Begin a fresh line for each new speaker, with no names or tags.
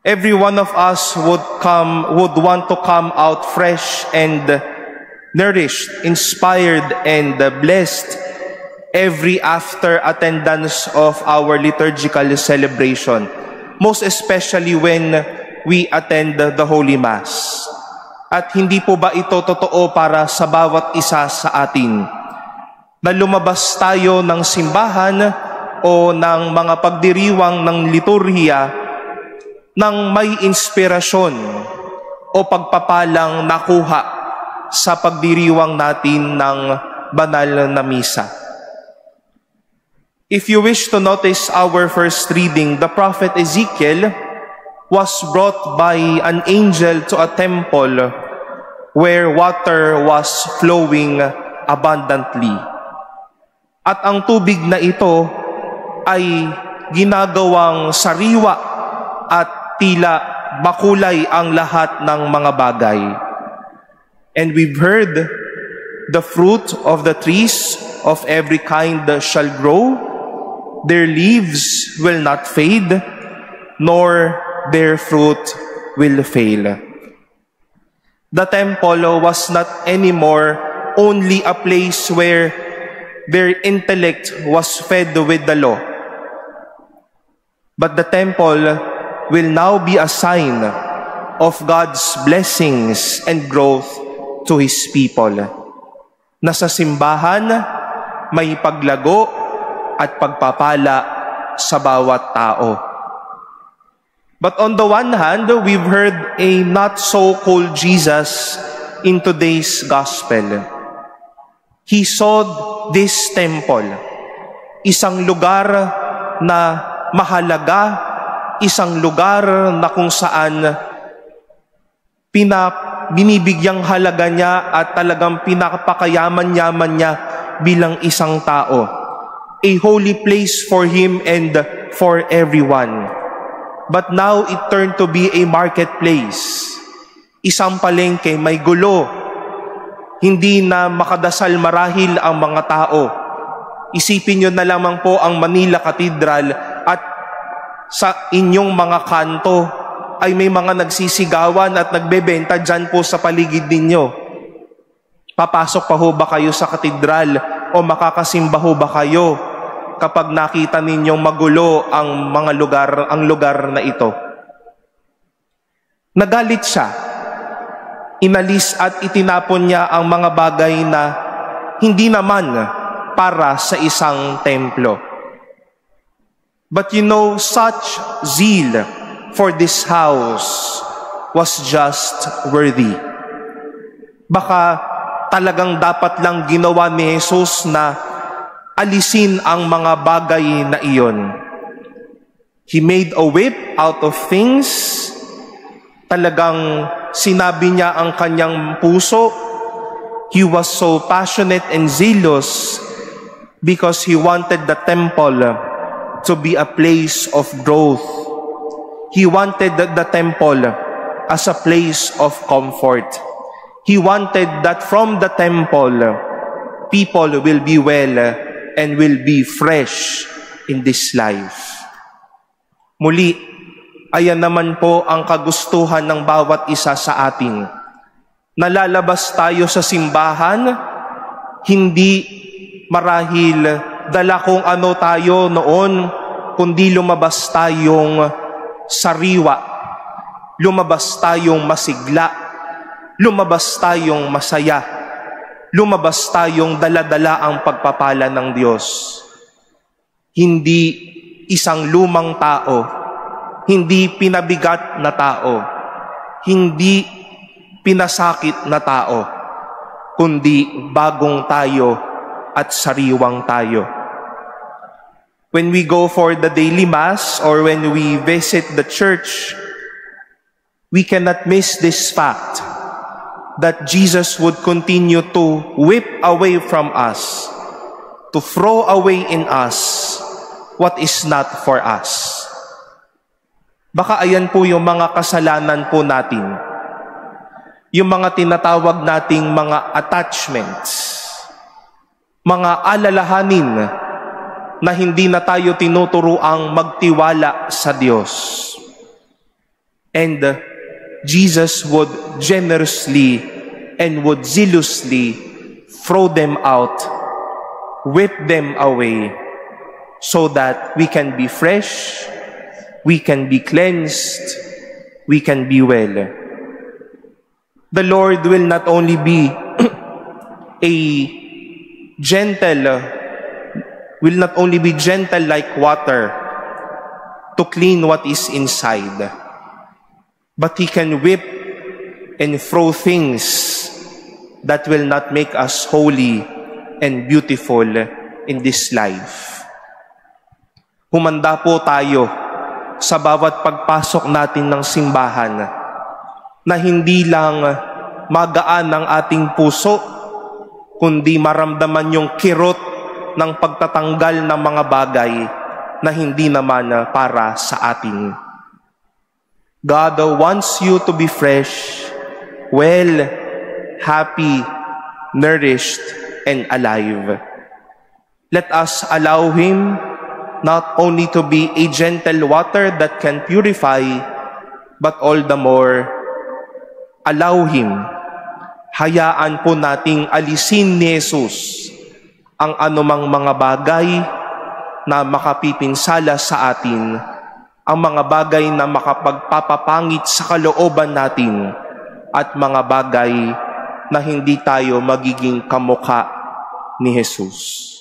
Every one of us would want to come out fresh and nourished, inspired, and blessed every after attendance of our liturgical celebration, most especially when we attend the Holy Mass. At hindi po ba ito totoo para sa bawat isa sa atin? Na lumabas tayo ng simbahan o ng mga pagdiriwang ng liturhiya ng may inspirasyon o pagpapalang nakuha sa pagdiriwang natin ng banal na misa. If you wish to notice our first reading, the prophet Ezekiel was brought by an angel to a temple where water was flowing abundantly. At ang tubig na ito ay ginagawang sariwa at tila makulay ang lahat ng mga bagay. And we've heard, the fruit of the trees of every kind shall grow. Their leaves will not fade, nor their fruit will fail. The temple was not anymore only a place where their intellect was fed with the law, but the temple will now be a sign of God's blessings and growth to His people. Na sa simbahan, may paglago at pagpapala sa bawat tao. But on the one hand, we've heard a not so cold Jesus in today's gospel. He saw this temple, isang lugar na mahalaga, isang lugar na kung saan binibigyang halaga niya at talagang pinapakayaman-yaman niya bilang isang tao. A holy place for him and for everyone. But now it turned to be a marketplace. Isang palengke, may gulo. Hindi na makadasal marahil ang mga tao. Isipin nyo na lamang po ang Manila Cathedral at sa inyong mga kanto ay may mga nagsisigawan at nagbebenta dyan po sa paligid ninyo. Papasok pa ho ba kayo sa katedral o makakasimba ho ba kayo kapag nakita ninyong magulo ang lugar na ito? Nagalit siya. Inalis at itinapon niya ang mga bagay na hindi naman para sa isang templo. But you know, such zeal for this house was just worthy. Baka talagang dapat lang ginawa ni Jesus na alisin ang mga bagay na iyon. He made a whip out of things. Talagang sinabi niya ang kanyang puso. He was so passionate and zealous because he wanted the temple to be a place of growth. He wanted the temple as a place of comfort. He wanted that from the temple, people will be well and will be fresh in this life. Muli, ayan naman po ang kagustuhan ng bawat isa sa atin. Nalalabas tayo sa simbahan, hindi marahil dala kung ano tayo noon, kundi lumabas tayong sariwa, lumabas tayong masigla, lumabas tayong masaya, lumabas tayong dala-dala ang pagpapala ng Diyos. Hindi isang lumang tao, hindi pinabigat na tao, hindi pinasakit na tao, kundi bagong tayo at sariwang tayo. When we go for the daily Mass or when we visit the church, we cannot miss this fact that Jesus would continue to whip away from us, to throw away in us what is not for us. Baka ayan po yung mga kasalanan po natin. Yung mga tinatawag nating mga attachments, mga alalahanin na hindi na tayo tinuturuang magtiwala sa Diyos. And Jesus would generously and would zealously throw them out, whip them away, so that we can be fresh, we can be cleansed, we can be well. The Lord will not only be will not only be gentle like water to clean what is inside, but He can whip and throw things that will not make us holy and beautiful in this life. Humanda po tayo sa bawat pagpasok natin ng simbahan na hindi lang magaan ang ating puso, kundi maramdaman yung kirot ng pagtatanggal ng mga bagay na hindi naman para sa atin. God wants you to be fresh, well, happy, nourished, and alive. Let us allow Him not only to be a gentle water that can purify, but all the more, allow Him. Hayaan po nating alisin ni Jesus ang anumang mga bagay na makapipinsala sa atin, ang mga bagay na makapagpapapangit sa kalooban natin, at mga bagay na hindi tayo magiging kamukha ni Jesus.